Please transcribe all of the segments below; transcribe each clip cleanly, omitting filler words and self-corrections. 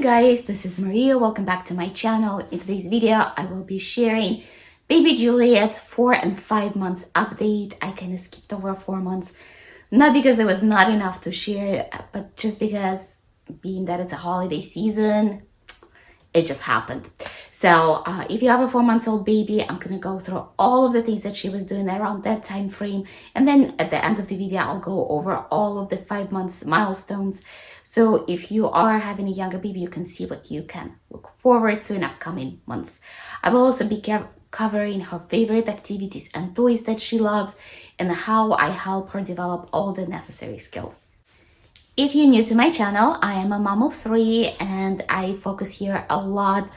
guys, this is Maria. Welcome back to my channel. In today's video, I will be sharing baby Juliet's 4 and 5 months update. I kind of skipped over 4 months, not because there was not enough to share, but just because being that it's a holiday season, it just happened. So if you have a 4 months old baby, I'm gonna go through all of the things that she was doing around that time frame, and then at the end of the video I'll go over all of the 5 months milestones. So if you are having a younger baby, you can see what you can look forward to in upcoming months. I will also be covering her favorite activities and toys that she loves, and how I help her develop all the necessary skills. If you're new to my channel, I am a mom of 3 and I focus here a lot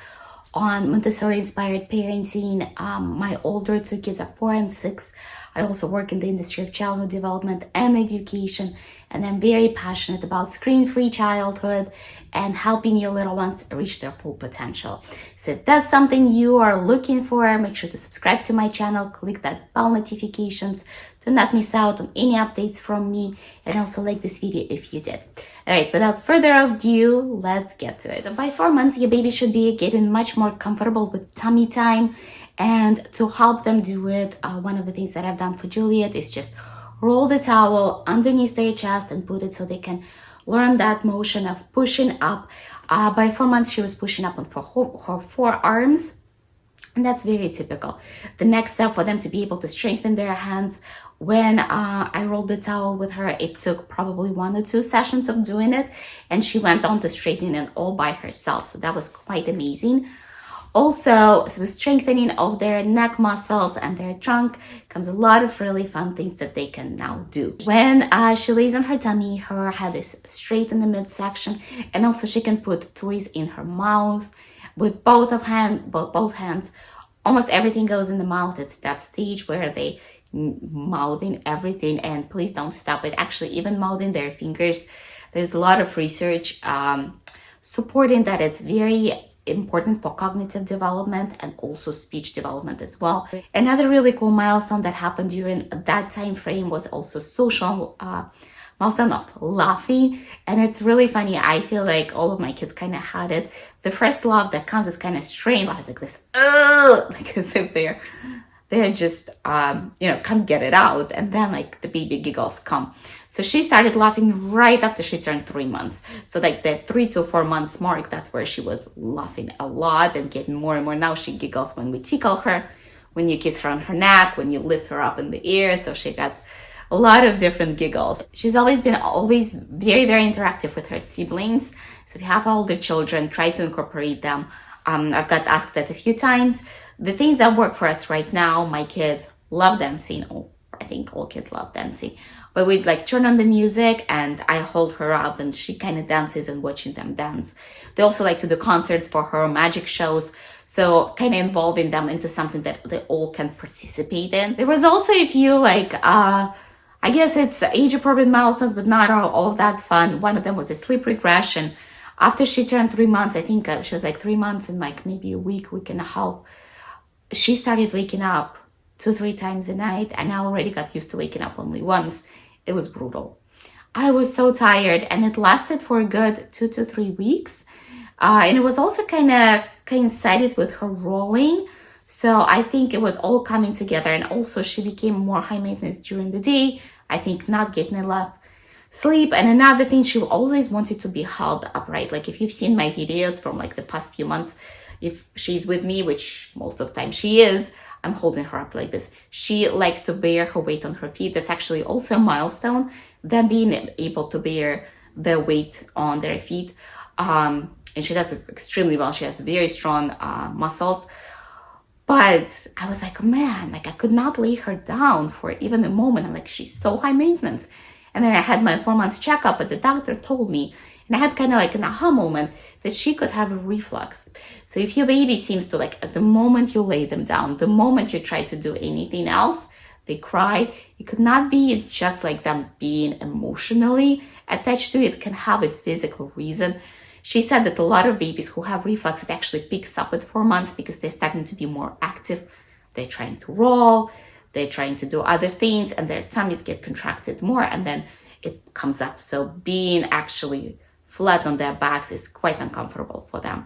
on Montessori-inspired parenting. My older 2 kids are 4 and 6. I also work in the industry of childhood development and education, and I'm very passionate about screen-free childhood and helping your little ones reach their full potential. So if that's something you are looking for, make sure to subscribe to my channel, click that bell notifications to not miss out on any updates from me, and also like this video if you did. Alright, without further ado, let's get to it. So by 4 months, your baby should be getting much more comfortable with tummy time, and to help them do it, one of the things that I've done for Juliet is just roll the towel underneath their chest and put it so they can learn that motion of pushing up. By 4 months, she was pushing up on her forearms, and that's very typical. The next step for them to be able to strengthen their hands, when I rolled the towel with her, it took probably 1 or 2 sessions of doing it, and she went on to straightening it all by herself. So that was quite amazing. Also, so with strengthening of their neck muscles and their trunk comes a lot of really fun things that they can now do. When she lays on her tummy, her head is straight in the midsection, and also she can put toys in her mouth with both hands. Almost everything goes in the mouth. It's that stage where they mouthing everything, and please don't stop it. Actually, even mouthing their fingers, there's a lot of research supporting that it's very important for cognitive development and also speech development as well. Another really cool milestone that happened during that time frame was also social milestone of laughing, and it's really funny. I feel like all of my kids kind of had it. The first laugh that comes is kind of strange, it's like this, like as if they're just can't get it out, and then like the baby giggles come. So she started laughing right after she turned 3 months. So like the 3 to 4 months mark, that's where she was laughing a lot and getting more and more. Now she giggles when we tickle her, when you kiss her on her neck, when you lift her up in the air. So she gets a lot of different giggles. She's always been very, very interactive with her siblings. So if you have older children, try to incorporate them. I've got asked that a few times. The things that work for us right now, my kids love dancing. I think all kids love dancing. But we'd like turn on the music and I hold her up and she kind of dances and watching them dance. They also like to do concerts for her, magic shows. So kind of involving them into something that they all can participate in. There was also a few I guess it's age-appropriate milestones, but not all that fun. One of them was a sleep regression. After she turned 3 months, I think she was like 3 months and like maybe a week and a half, she started waking up 2-3 times a night, and I already got used to waking up only once. It was brutal. I was so tired, and it lasted for a good 2 to 3 weeks. And it was also kind of coincided with her rolling. So I think it was all coming together, and also she became more high maintenance during the day. I think not getting enough sleep. And another thing, she always wanted to be held upright. Like if you've seen my videos from like the past few months, if she's with me, which most of the time she is, I'm holding her up like this. She likes to bear her weight on her feet. That's actually also a milestone, them being able to bear the weight on their feet. And she does it extremely well. She has very strong muscles. But I was like, man, like I could not lay her down for even a moment. I'm like, she's so high maintenance. And then I had my 4 months checkup, but the doctor told me, and I had kind of like an aha moment, that she could have a reflux. So if your baby seems to like, at the moment you lay them down, the moment you try to do anything else, they cry. It could not be just like them being emotionally attached to it. It can have a physical reason. She said that a lot of babies who have reflux, it actually picks up at 4 months because they're starting to be more active. They're trying to roll, they're trying to do other things, and their tummies get contracted more, and then it comes up. So being actually flat on their backs is quite uncomfortable for them.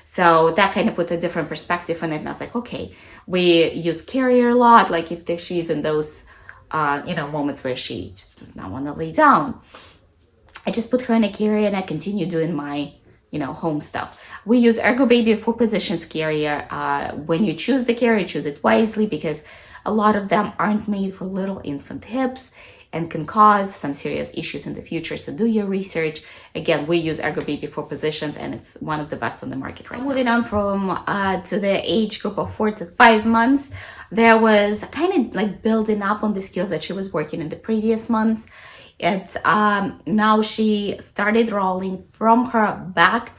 So that kind of put a different perspective on it. And I was like, okay, we use carrier a lot. Like if she's in those, moments where she just does not want to lay down, I just put her in a carrier and I continue doing my, home stuff. We use Ergo Baby 4 positions carrier. When you choose the carrier, choose it wisely, because a lot of them aren't made for little infant hips and can cause some serious issues in the future. So do your research. Again, we use Ergo Baby 4 positions, and it's one of the best on the market right now. Moving on from to the age group of 4 to 5 months, there was kind of like building up on the skills that she was working in the previous months. Now she started rolling from her back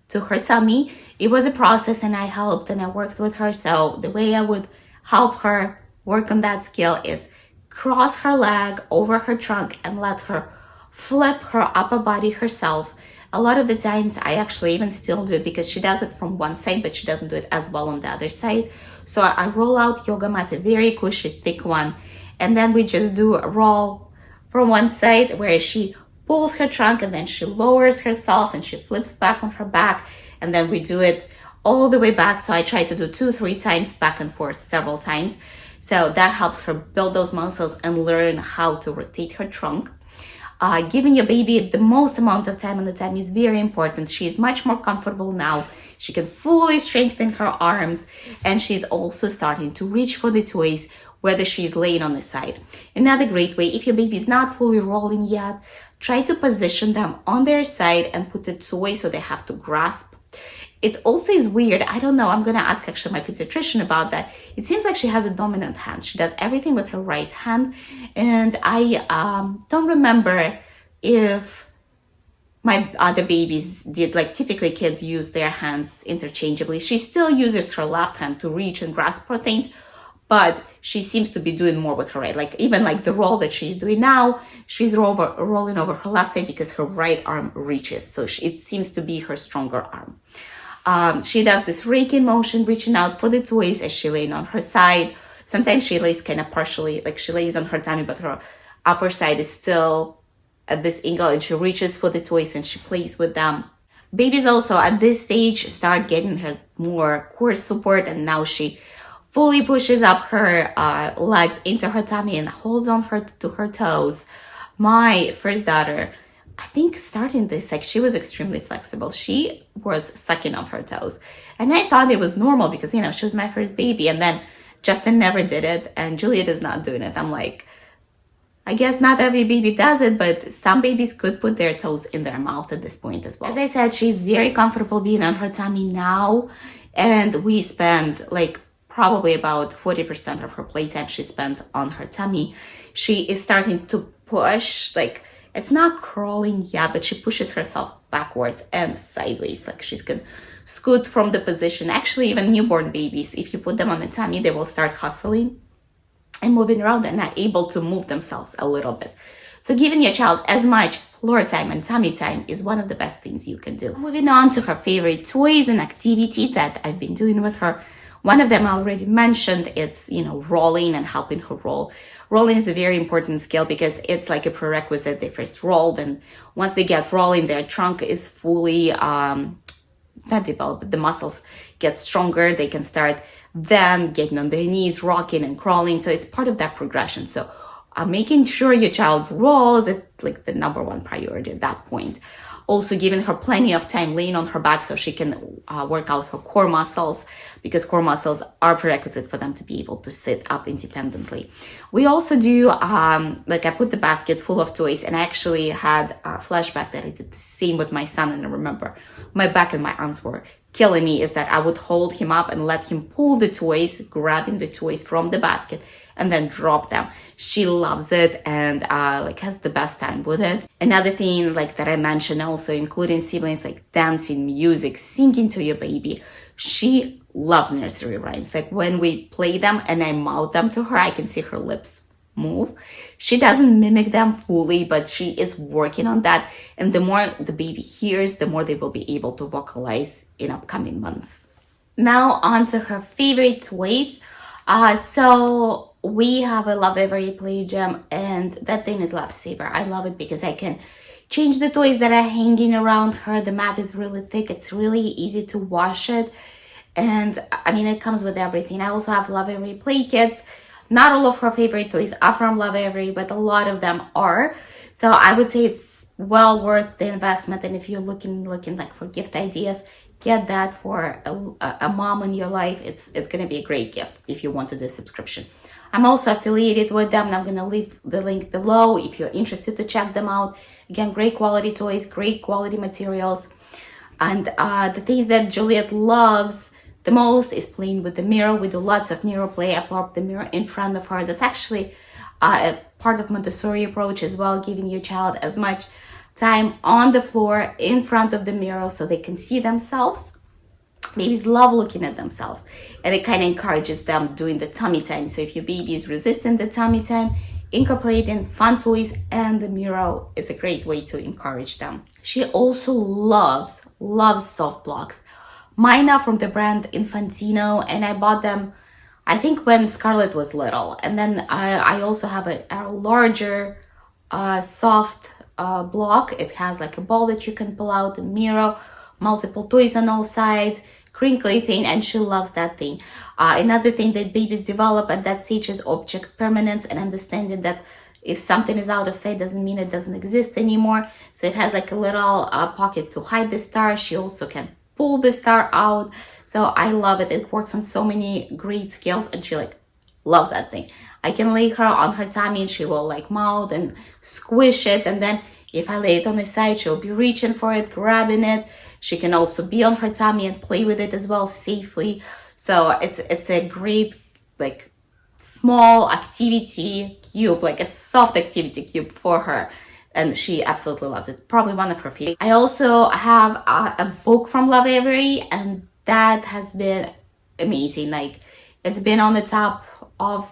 to her tummy. It was a process, and I helped and I worked with her. So the way I would help her work on that skill is cross her leg over her trunk and let her flip her upper body herself. A lot of the times I actually even still do it, because she does it from one side, but she doesn't do it as well on the other side. So I roll out yoga mat, a very cushy, thick one, and then we just do a roll from one side where she pulls her trunk and then she lowers herself and she flips back on her back, and then we do it all the way back. So I try to do 2-3 times back and forth several times. So that helps her build those muscles and learn how to rotate her trunk. Giving your baby the most amount of time on the tummy is very important. She is much more comfortable now. She can fully strengthen her arms, and she's also starting to reach for the toys, whether she's laying on the side. Another great way, if your baby is not fully rolling yet, try to position them on their side and put the toy so they have to grasp. It also is weird. I don't know. I'm going to ask actually my pediatrician about that. It seems like she has a dominant hand. She does everything with her right hand. And I don't remember if my other babies did. Like typically kids use their hands interchangeably. She still uses her left hand to reach and grasp for things, but she seems to be doing more with her right. Like even like the roll that she's doing now, she's rolling over her left side because her right arm reaches. So it seems to be her stronger arm. She does this raking motion, reaching out for the toys as she lays on her side. Sometimes she lays kind of partially, like she lays on her tummy, but her upper side is still at this angle, and she reaches for the toys and she plays with them. Babies also at this stage start getting her more core support, and now she fully pushes up her legs into her tummy and holds on to her toes. My first daughter, I think starting this, like she was extremely flexible. She was sucking on her toes. And I thought it was normal because, she was my first baby. And then Justin never did it and Juliet is not doing it. I'm like, I guess not every baby does it, but some babies could put their toes in their mouth at this point as well. As I said, she's very comfortable being on her tummy now. And we spend like probably about 40% of her playtime she spends on her tummy. She is starting to push, like, it's not crawling yet, but she pushes herself backwards and sideways. Like she's going to scoot from the position. Actually, even newborn babies, if you put them on the tummy, they will start hustling and moving around and not able to move themselves a little bit. So giving your child as much floor time and tummy time is one of the best things you can do. Moving on to her favorite toys and activities that I've been doing with her. One of them I already mentioned, it's, rolling and helping her roll. Rolling is a very important skill because it's like a prerequisite. They first rolled, and once they get rolling, their trunk is fully, not developed, but the muscles get stronger. They can start then getting on their knees, rocking and crawling. So it's part of that progression. So making sure your child rolls is like the number one priority at that point. Also giving her plenty of time laying on her back so she can work out her core muscles, because core muscles are prerequisite for them to be able to sit up independently. We also do, I put the basket full of toys, and I actually had a flashback that I did the same with my son, and I remember my back and my arms were killing me, is that I would hold him up and let him pull the toys, grabbing the toys from the basket and then drop them. She loves it and has the best time with it. Another thing that I mentioned also, including siblings, like dancing, music, singing to your baby. She loves nursery rhymes. Like when we play them and I mouth them to her, I can see her lips move. She doesn't mimic them fully, but she is working on that. And the more the baby hears, the more they will be able to vocalize in upcoming months. Now on to her favorite toys. So we have a Love Every Play Gem, and that thing is Lifesaver. I love it because I can change the toys that are hanging around her. The mat is really thick. It's really easy to wash it. And I mean, it comes with everything. I also have Love Avery play kits. Not all of her favorite toys are from Love Avery, but a lot of them are. So I would say it's well worth the investment. And if you're looking like for gift ideas, get that for a mom in your life. It's going to be a great gift if you want to do a subscription. I'm also affiliated with them, and I'm going to leave the link below if you're interested to check them out. Again, great quality toys, great quality materials. And the things that Juliet loves the most is playing with the mirror. We do lots of mirror play. I plop the mirror in front of her. That's actually a part of Montessori approach as well, giving your child as much time on the floor in front of the mirror so they can see themselves. Babies love looking at themselves, and it kind of encourages them doing the tummy time. So if your baby is resistant to tummy time, incorporating fun toys and the mirror is a great way to encourage them. She also loves soft blocks. Mine are from the brand Infantino, and I bought them, I think, when Scarlett was little. And then I also have a larger soft block. It has like a ball that you can pull out, a mirror, multiple toys on all sides, crinkly thing, and she loves that thing. Another thing that babies develop at that stage is object permanence and understanding that if something is out of sight doesn't mean it doesn't exist anymore. So it has like a little pocket to hide the star. She also can pull the star out. So I love it. It works on so many great skills, and she like loves that thing. I can lay her on her tummy and she will like mouth and squish it, and then if I lay it on the side, she'll be reaching for it, grabbing it. She can also be on her tummy and play with it as well safely. So it's a great like small activity cube, like a soft activity cube for her, and she absolutely loves it. Probably one of her favorites. I also have a book from Love Avery, and that has been amazing. Like, it's been on the top of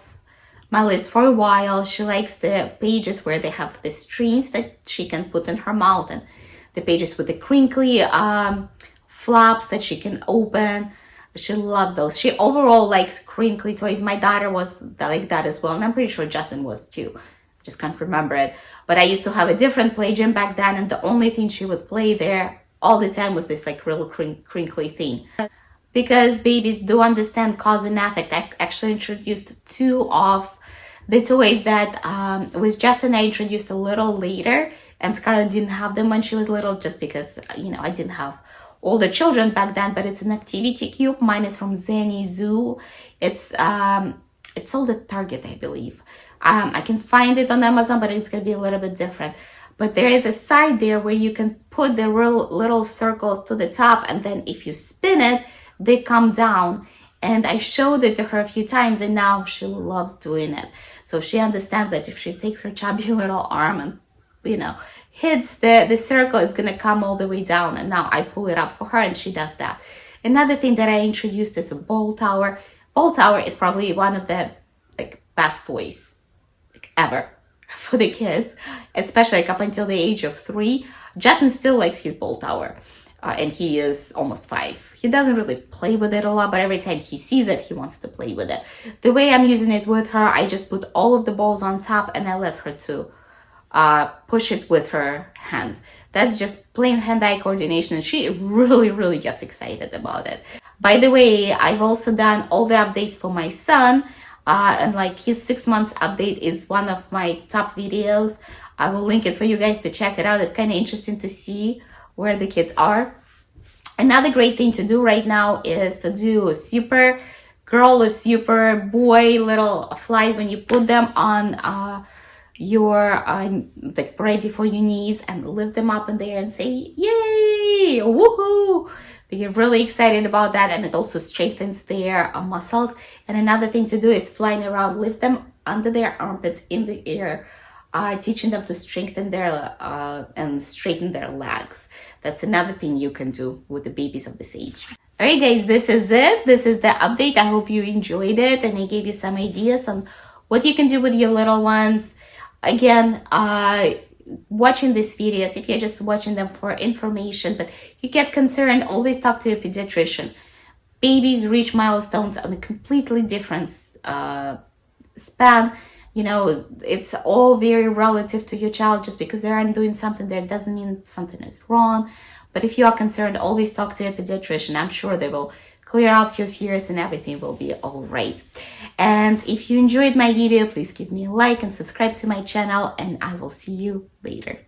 my list for a while. She likes the pages where they have the strings that she can put in her mouth, and the pages with the crinkly flaps that she can open. She loves those. She overall likes crinkly toys. My daughter was like that as well, and I'm pretty sure Justin was too. I just can't remember it. But I used to have a different play gym back then, and the only thing she would play there all the time was this like real crinkly thing. Because babies do understand cause and effect, I actually introduced two of the toys that with Justin I introduced a little later, and Scarlett didn't have them when she was little, just because, you know, I didn't have all the children back then. But it's an activity cube. Mine is from Zenny Zoo. It's sold at Target, I believe. I can find it on Amazon, but it's gonna be a little bit different. But there is a side there where you can put the real little circles to the top, and then if you spin it, they come down. And I showed it to her a few times, and now she loves doing it. So she understands that if she takes her chubby little arm and, you know, hits the circle, it's gonna come all the way down. And now I pull it up for her, and she does that. Another thing that I introduced is a ball tower. Ball tower is probably one of the like best toys like ever for the kids, especially like up until the age of 3. Justin still likes his ball tower. And he is almost 5. He doesn't really play with it a lot, but every time he sees it, he wants to play with it. The way I'm using it with her, I just put all of the balls on top, and I let her to push it with her hand. That's just plain hand-eye coordination, and she really gets excited about it. By the way, I've also done all the updates for my son, and like his 6 months update is one of my top videos. I will link it for you guys to check it out. It's kind of interesting to see where the kids are. Another great thing to do right now is to do a super girl or super boy little flies when you put them on your like right before your knees, and lift them up in there and say yay, woohoo. They get really excited about that, and it also strengthens their muscles. And another thing to do is flying around, lift them under their armpits in the air, teaching them to strengthen their and straighten their legs. That's another thing you can do with the babies of this age. All right, guys, this is it. This is the update. I hope you enjoyed it, and I gave you some ideas on what you can do with your little ones. Again, watching these videos, if you're just watching them for information, but you get concerned, always talk to your pediatrician. Babies reach milestones on a completely different span You know, it's all very relative to your child. Just because they aren't doing something there doesn't mean something is wrong. But if you are concerned, always talk to a pediatrician. I'm sure they will clear up your fears and everything will be all right. And if you enjoyed my video, please give me a like and subscribe to my channel, and I will see you later.